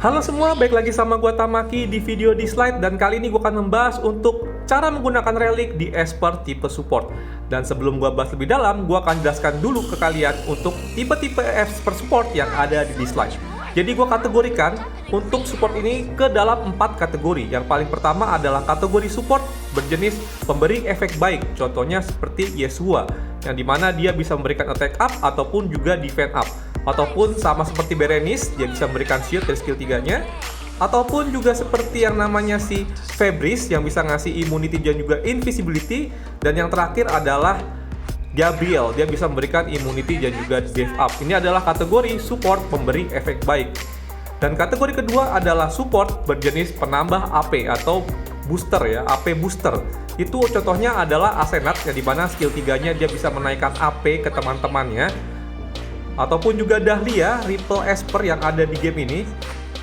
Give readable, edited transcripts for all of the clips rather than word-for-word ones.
Halo semua, baik lagi sama gua Tamaki di video di slide, dan kali ini gua akan membahas untuk cara menggunakan relik di Esper tipe support. Dan sebelum gua bahas lebih dalam, gua akan jelaskan dulu ke kalian untuk tipe-tipe Esper support yang ada di slide. Jadi gua kategorikan untuk support ini ke dalam 4 kategori. Yang paling pertama adalah kategori support berjenis pemberi efek baik. Contohnya seperti Yeshua, yang dimana dia bisa memberikan attack up ataupun juga defense up. Ataupun sama seperti Berenice, dia bisa memberikan shield dari skill 3-nya. Ataupun juga seperti yang namanya si Fabris, yang bisa ngasih immunity dan juga invisibility. Dan yang terakhir adalah Gabriel, dia bisa memberikan immunity dan juga debuff up. Ini adalah kategori support pemberi efek baik. Dan kategori kedua adalah support berjenis penambah AP atau booster ya, AP booster. Itu contohnya adalah Asenat, yang dimana skill 3-nya dia bisa menaikkan AP ke teman-temannya. Ataupun juga Dahlia, Ripple Esper yang ada di game ini.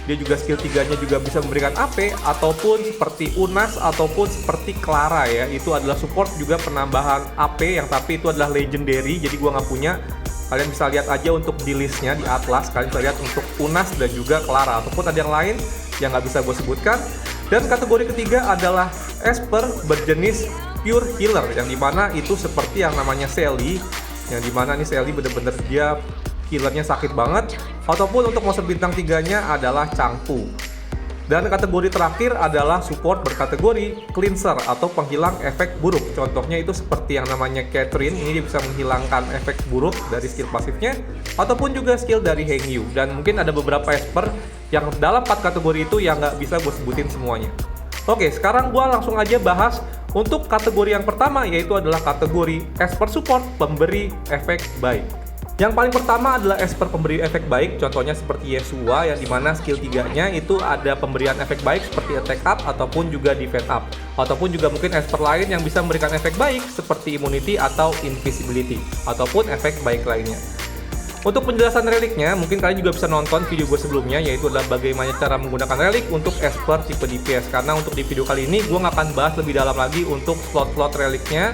Dia juga skill 3-nya juga bisa memberikan AP. Ataupun seperti Unas ataupun seperti Clara ya. Itu adalah support juga penambahan AP, yang tapi itu adalah legendary, jadi gua nggak punya. Kalian bisa lihat aja untuk di listnya di Atlas. Kalian bisa lihat untuk Unas dan juga Clara. Ataupun ada yang lain yang nggak bisa gue sebutkan. Dan kategori ketiga adalah Esper berjenis pure healer, yang dimana itu seperti yang namanya Sally, yang dimana nih Sally bener-bener dia healernya sakit banget. Ataupun untuk monster bintang 3-nya adalah Changpu. Dan kategori terakhir adalah support berkategori cleanser atau penghilang efek buruk. Contohnya itu seperti yang namanya Catherine, ini dia bisa menghilangkan efek buruk dari skill pasifnya. Ataupun juga skill dari Hengyu. Dan mungkin ada beberapa Esper yang dalam 4 kategori itu yang nggak bisa gue sebutin semuanya. Oke, sekarang gue langsung aja bahas untuk kategori yang pertama, yaitu adalah kategori Esper support pemberi efek baik. Yang paling pertama adalah Esper pemberi efek baik, contohnya seperti Yeshua, yang dimana skill 3-nya itu ada pemberian efek baik seperti attack up ataupun juga defense up. Ataupun juga mungkin Esper lain yang bisa memberikan efek baik seperti immunity atau invisibility, ataupun efek baik lainnya. Untuk penjelasan reliknya, mungkin kalian juga bisa nonton video gue sebelumnya, yaitu adalah bagaimana cara menggunakan relik untuk Esper tipe DPS. Karena untuk di video kali ini, gue nggak akan bahas lebih dalam lagi untuk slot-slot reliknya.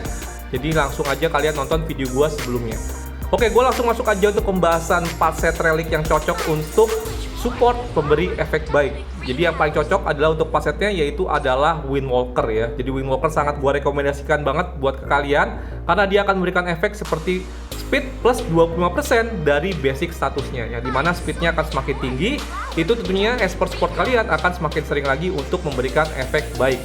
Jadi langsung aja kalian nonton video gue sebelumnya. Oke, gue langsung masuk aja untuk pembahasan 4 set relik yang cocok untuk support pemberi efek baik. Jadi yang paling cocok adalah untuk 4 setnya, yaitu adalah Windwalker ya. Jadi Windwalker sangat gue rekomendasikan banget buat ke kalian, karena dia akan memberikan efek seperti speed plus 25% dari basic statusnya, yang dimana speednya akan semakin tinggi. Itu tentunya Esper support kalian akan semakin sering lagi untuk memberikan efek baik.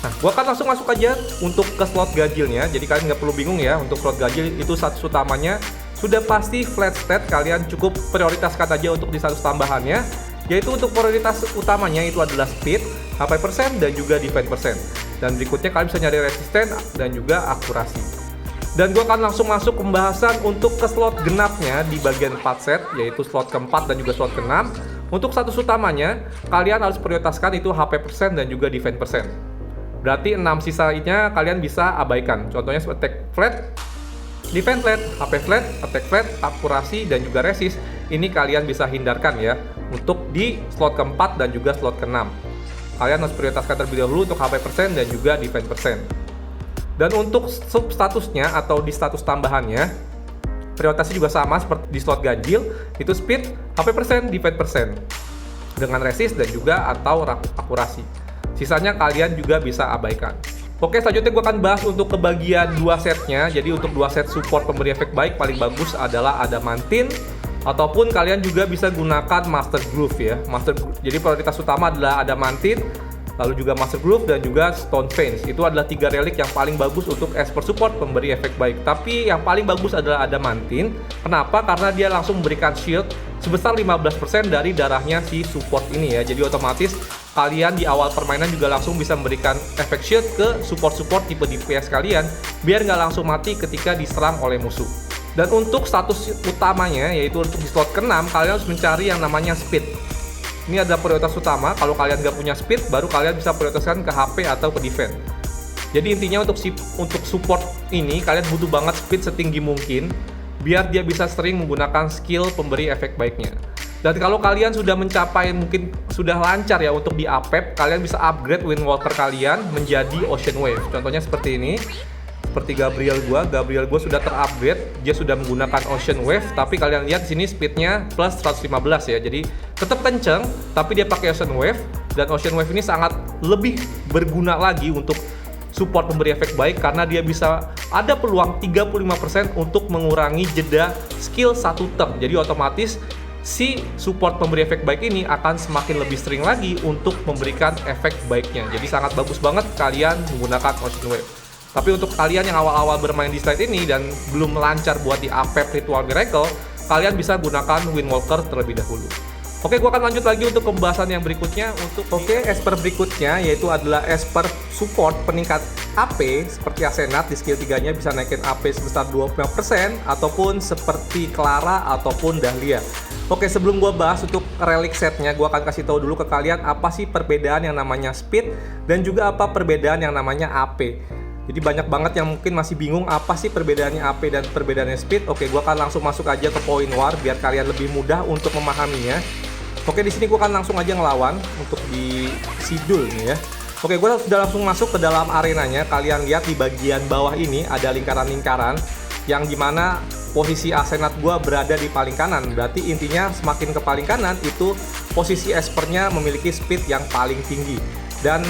Nah, gue akan langsung masuk aja untuk ke slot ganjilnya. Jadi kalian nggak perlu bingung ya, untuk slot ganjil itu status utamanya sudah pasti flat stat. Kalian cukup prioritaskan aja untuk di status tambahannya, yaitu untuk prioritas utamanya itu adalah speed, HP persen, dan juga defense persen. Dan berikutnya kalian bisa nyari resisten dan juga akurasi. Dan gue akan langsung masuk pembahasan untuk ke slot genapnya di bagian 4 set, yaitu slot keempat dan juga slot ke-6. Untuk status utamanya, kalian harus prioritaskan itu HP persen dan juga defense persen. Berarti 6 sisanya kalian bisa abaikan. Contohnya seperti attack flat, defense flat, HP flat, attack flat, akurasi, dan juga resist. Ini kalian bisa hindarkan ya untuk di slot keempat dan juga slot ke-6. Kalian harus prioritaskan terlebih dahulu untuk HP persen dan juga defense persen. Dan untuk sub statusnya atau di status tambahannya, prioritasnya juga sama seperti di slot ganjil, itu speed, HP persen, defense persen, dengan resist dan juga atau akurasi. Sisanya kalian juga bisa abaikan. Oke, selanjutnya gue akan bahas untuk kebagian 2 setnya. Jadi untuk 2 set support pemberi efek baik paling bagus adalah Adamantine, ataupun kalian juga bisa gunakan Master Groove ya. Jadi prioritas utama adalah Adamantine, lalu juga Master Groove dan juga Stone Veins. Itu adalah 3 relik yang paling bagus untuk Esper support pemberi efek baik. Tapi yang paling bagus adalah Adamantine. Kenapa? Karena dia langsung memberikan shield sebesar 15% dari darahnya si support ini ya. Jadi otomatis kalian di awal permainan juga langsung bisa memberikan efek shield ke support-support tipe DPS kalian, biar nggak langsung mati ketika diserang oleh musuh. Dan untuk status utamanya, yaitu untuk di slot ke-6, kalian harus mencari yang namanya speed. Ini ada prioritas utama. Kalau kalian nggak punya speed, baru kalian bisa prioritaskan ke HP atau ke defense. Jadi intinya untuk support ini, kalian butuh banget speed setinggi mungkin, biar dia bisa sering menggunakan skill pemberi efek baiknya. Dan kalau kalian sudah mencapai, mungkin sudah lancar ya untuk di APEP, kalian bisa upgrade Windwalker kalian menjadi Ocean Wave. Contohnya seperti ini. seperti Gabriel gua sudah terupgrade, dia sudah menggunakan Ocean Wave, tapi kalian lihat di sini speednya plus 115 ya, jadi tetap kenceng, tapi dia pakai Ocean Wave, dan Ocean Wave ini sangat lebih berguna lagi untuk support memberi efek baik karena dia bisa ada peluang 35% untuk mengurangi jeda skill satu turn, jadi otomatis si support pemberi efek baik ini akan semakin lebih sering lagi untuk memberikan efek baiknya. Jadi sangat bagus banget kalian menggunakan Ocean Wave. Tapi untuk kalian yang awal-awal bermain di slide ini dan belum lancar buat di APEP Ritual Miracle, kalian bisa gunakan Windwalker terlebih dahulu. Oke, gua akan lanjut lagi untuk pembahasan yang berikutnya. Esper berikutnya yaitu adalah Esper support peningkat AP seperti Asenat di skill 3-nya bisa naikin AP sebesar 25% ataupun seperti Clara ataupun Dahlia. Oke, sebelum gua bahas untuk relic setnya, gua akan kasih tahu dulu ke kalian apa sih perbedaan yang namanya speed dan juga apa perbedaan yang namanya AP. Jadi banyak banget yang mungkin masih bingung apa sih perbedaannya AP dan perbedaannya speed. Oke, gua akan langsung masuk aja ke poin war biar kalian lebih mudah untuk memahaminya. Oke, di sini gue akan langsung aja ngelawan untuk di Sidul nih ya. Oke, gue sudah langsung masuk ke dalam arenanya. Kalian lihat di bagian bawah ini ada lingkaran-lingkaran yang dimana posisi Asenat gue berada di paling kanan. Berarti intinya semakin ke paling kanan itu posisi Espernya memiliki speed yang paling tinggi. Dan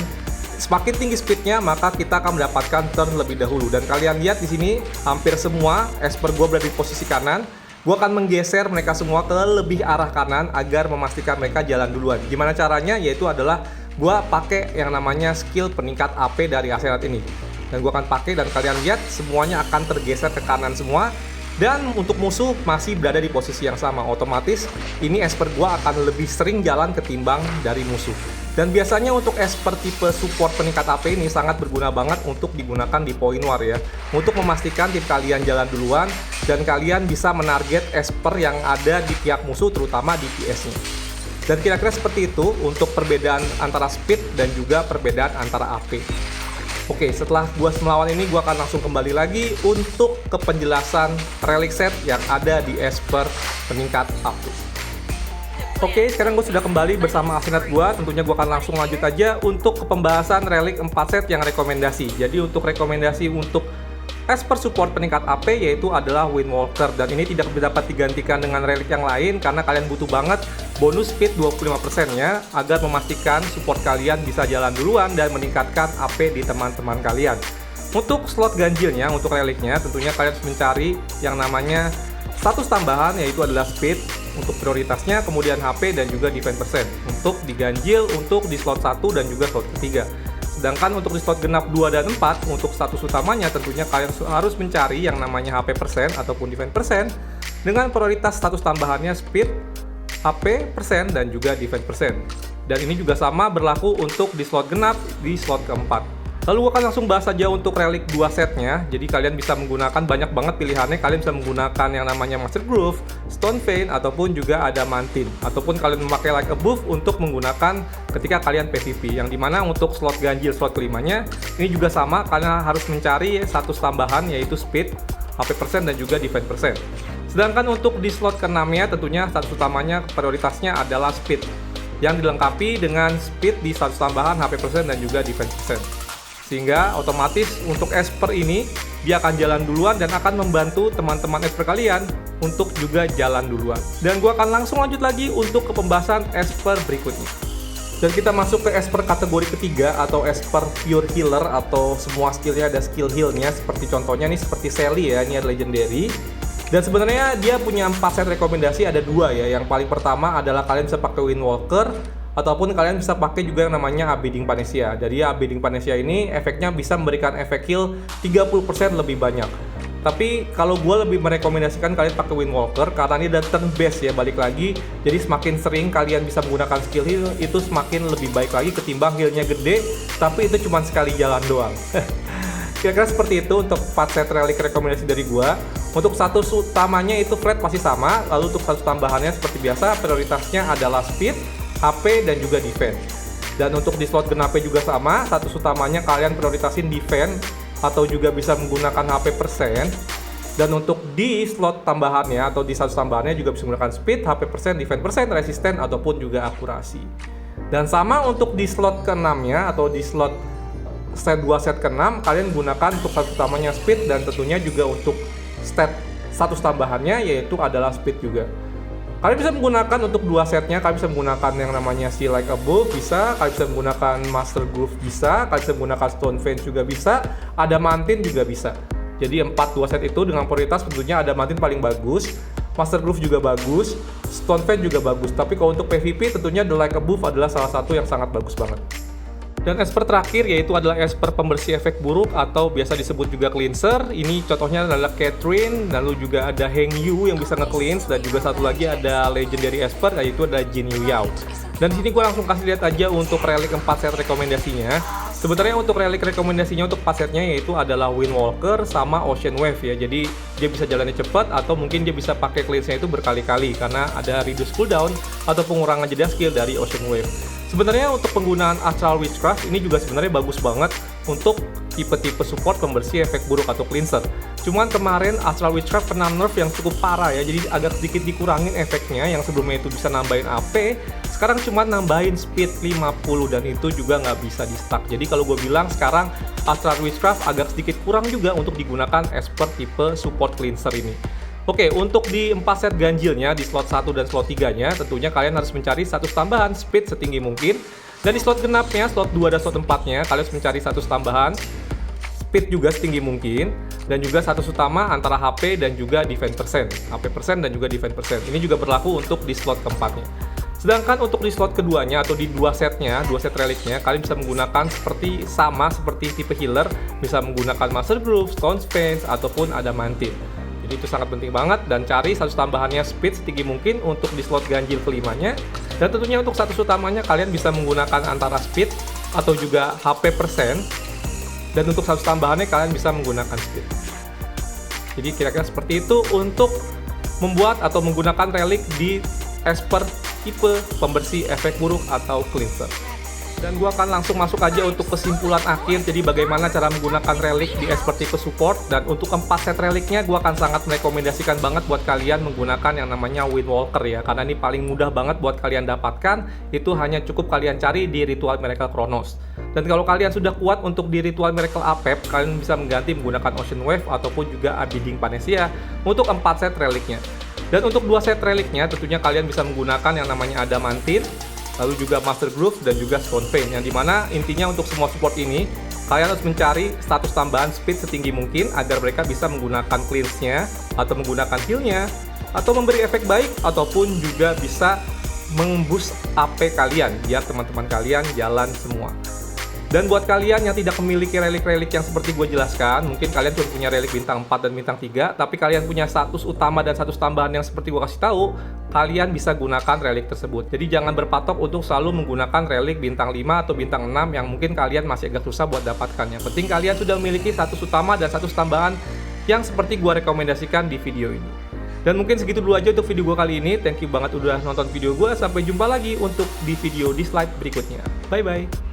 semakin tinggi speednya maka kita akan mendapatkan turn lebih dahulu. Dan kalian lihat di sini hampir semua Esper gue berada di posisi kanan. Gue akan menggeser mereka semua ke lebih arah kanan agar memastikan mereka jalan duluan. Gimana caranya? Yaitu adalah gue pakai yang namanya skill peningkat AP dari Asenat ini. Dan gue akan pakai dan kalian lihat semuanya akan tergeser ke kanan semua. Dan untuk musuh masih berada di posisi yang sama. Otomatis ini Esper gue akan lebih sering jalan ketimbang dari musuh. Dan biasanya untuk Esper tipe support peningkat AP ini sangat berguna banget untuk digunakan di poin war ya. Untuk memastikan tim kalian jalan duluan dan kalian bisa menarget Esper yang ada di pihak musuh terutama di PS-nya. Dan kira-kira seperti itu untuk perbedaan antara speed dan juga perbedaan antara AP. Oke, setelah gua melawan ini gua akan langsung kembali lagi untuk ke penjelasan relic set yang ada di Esper peningkat AP. Oke, sekarang gue sudah kembali bersama Asenat gue. Tentunya gue akan langsung lanjut aja untuk ke pembahasan relic 4 set yang rekomendasi. Jadi untuk rekomendasi untuk Esper support peningkat AP yaitu adalah Windwalker. Dan ini tidak dapat digantikan dengan relic yang lain karena kalian butuh banget bonus speed 25% ya agar memastikan support kalian bisa jalan duluan dan meningkatkan AP di teman-teman kalian. Untuk slot ganjilnya, untuk relicnya tentunya kalian harus mencari yang namanya status tambahan yaitu adalah speed untuk prioritasnya, kemudian HP dan juga defense percent untuk diganjil untuk di slot 1 dan juga slot ketiga. Sedangkan untuk di slot genap 2 dan 4 untuk status utamanya tentunya kalian harus mencari yang namanya HP percent ataupun defense percent dengan prioritas status tambahannya speed, HP percent dan juga defense percent. Dan ini juga sama berlaku untuk di slot genap di slot keempat. Lalu gue akan langsung bahas saja untuk relic 2 setnya. Jadi kalian bisa menggunakan banyak banget pilihannya. Kalian bisa menggunakan yang namanya Master Groove, Stone Vein, ataupun juga ada Mantin. Ataupun kalian memakai Like a Buff untuk menggunakan ketika kalian PvP. Yang dimana untuk slot ganjil slot kelimanya, ini juga sama. Kalian harus mencari status tambahan yaitu Speed, HP percent, dan juga Defense percent. Sedangkan untuk di slot ke-6-nya tentunya status utamanya prioritasnya adalah Speed. Yang dilengkapi dengan Speed di status tambahan HP percent dan juga Defense percent. Sehingga otomatis untuk Esper ini dia akan jalan duluan dan akan membantu teman-teman Esper kalian untuk juga jalan duluan. Dan gua akan langsung lanjut lagi untuk ke pembahasan Esper berikutnya. Dan kita masuk ke Esper kategori ketiga atau Esper Pure Healer atau semua skillnya ada skill healnya seperti contohnya nih seperti Sally ya, ini ada Legendary. Dan sebenarnya dia punya 4 set rekomendasi, ada 2 ya. Yang paling pertama adalah kalian bisa pakai Windwalker ataupun kalian bisa pakai juga yang namanya Abiding Panacea. Jadi Abiding Panacea ini efeknya bisa memberikan efek heal 30% lebih banyak. Tapi kalau gue lebih merekomendasikan kalian pakai Windwalker karena ini ada turn based ya, balik lagi. Jadi semakin sering kalian bisa menggunakan skill heal itu semakin lebih baik lagi ketimbang healnya gede tapi itu cuma sekali jalan doang. Kira-kira seperti itu untuk 4 set relic rekomendasi dari gue. Untuk status utamanya itu flat pasti sama. Lalu untuk status tambahannya seperti biasa prioritasnya adalah speed, HP dan juga defense. Dan untuk di slot genap juga sama, status utamanya kalian prioritasin defense atau juga bisa menggunakan HP persen. Dan untuk di slot tambahannya atau di status tambahannya juga bisa menggunakan speed, HP persen, defense persen, resisten ataupun juga akurasi. Dan sama untuk di slot ke-6-nya atau di slot set 2 set ke-6 kalian gunakan untuk status utamanya speed, dan tentunya juga untuk status tambahannya yaitu adalah speed juga. Kalian bisa menggunakan untuk 2 setnya, kalian bisa menggunakan yang namanya See Like Above bisa, kalian bisa menggunakan Master Groove bisa, kalian bisa menggunakan Stone Fence juga bisa, Adamantine juga bisa. Jadi 2 set itu dengan prioritas tentunya Adamantine paling bagus, Master Groove juga bagus, Stone Fence juga bagus. Tapi kalau untuk PvP tentunya The Like Above adalah salah satu yang sangat bagus banget. Dan esper terakhir yaitu adalah esper pembersih efek buruk atau biasa disebut juga cleanser. Ini contohnya adalah Catherine, lalu juga ada Heng Yu yang bisa nge-cleanse, dan juga satu lagi ada legendary esper yaitu ada Jin Yu Yao. Dan di sini gue langsung kasih lihat aja untuk relik 4 set rekomendasinya. Sebenarnya untuk relik rekomendasinya untuk 4 setnya yaitu adalah Windwalker sama Ocean Wave ya. Jadi dia bisa jalannya cepat atau mungkin dia bisa pakai cleanse-nya itu berkali-kali karena ada reduce cooldown atau pengurangan jeda skill dari Ocean Wave. Sebenarnya untuk penggunaan Astral Witchcraft ini juga sebenarnya bagus banget untuk tipe-tipe support pembersih efek buruk atau cleanser. Cuman kemarin Astral Witchcraft kena nerf yang cukup parah ya, jadi agak sedikit dikurangin efeknya. Yang sebelumnya itu bisa nambahin AP, sekarang cuma nambahin speed 50 dan itu juga nggak bisa di stack. Jadi kalau gue bilang sekarang Astral Witchcraft agak sedikit kurang juga untuk digunakan esper tipe support cleanser ini. Oke, untuk di 4 set ganjilnya di slot 1 dan slot 3-nya tentunya kalian harus mencari status tambahan speed setinggi mungkin. Dan di slot genapnya, slot 2 dan slot 4-nya kalian harus mencari status tambahan speed juga setinggi mungkin, dan juga status utama antara HP dan juga defense persen, HP persen dan juga defense persen. Ini juga berlaku untuk di slot keempatnya. Sedangkan untuk di slot keduanya atau di 2 setnya, 2 set reliknya, kalian bisa menggunakan seperti tipe healer, bisa menggunakan Master Groove, Stone Fence ataupun Adamantine. Jadi itu sangat penting banget, dan cari status tambahannya speed setinggi mungkin untuk di slot ganjil kelimanya. Dan tentunya untuk status utamanya kalian bisa menggunakan antara speed atau juga HP persen. Dan untuk status tambahannya kalian bisa menggunakan speed. Jadi kira-kira seperti itu untuk membuat atau menggunakan relik di esper tipe pembersih efek buruk atau cleanser. Dan gua akan langsung masuk aja untuk kesimpulan akhir. Jadi bagaimana cara menggunakan relik di esper tipe support. Dan untuk 4 set reliknya gua akan sangat merekomendasikan banget buat kalian menggunakan yang namanya Windwalker ya, karena ini paling mudah banget buat kalian dapatkan. Itu hanya cukup kalian cari di Ritual Miracle Chronos. Dan kalau kalian sudah kuat untuk di Ritual Miracle Apep, kalian bisa mengganti menggunakan Ocean Wave ataupun juga Abiding Panacea untuk 4 set reliknya. Dan untuk 2 set reliknya tentunya kalian bisa menggunakan yang namanya Adamantine, lalu juga Master Groove dan juga Stone Fence, yang dimana intinya untuk semua support ini kalian harus mencari status tambahan speed setinggi mungkin agar mereka bisa menggunakan cleanse-nya atau menggunakan heal-nya atau memberi efek baik ataupun juga bisa memboost AP kalian biar teman-teman kalian jalan semua. Dan buat kalian yang tidak memiliki relik-relik yang seperti gue jelaskan, mungkin kalian cuma punya relik bintang 4 dan bintang 3, tapi kalian punya status utama dan status tambahan yang seperti gue kasih tahu, kalian bisa gunakan relik tersebut. Jadi jangan berpatok untuk selalu menggunakan relik bintang 5 atau bintang 6 yang mungkin kalian masih agak susah buat dapatkan. Yang penting kalian sudah memiliki status utama dan status tambahan yang seperti gue rekomendasikan di video ini. Dan mungkin segitu dulu aja untuk video gue kali ini. Thank you banget udah nonton video gue. Sampai jumpa lagi untuk di video di slide berikutnya. Bye-bye.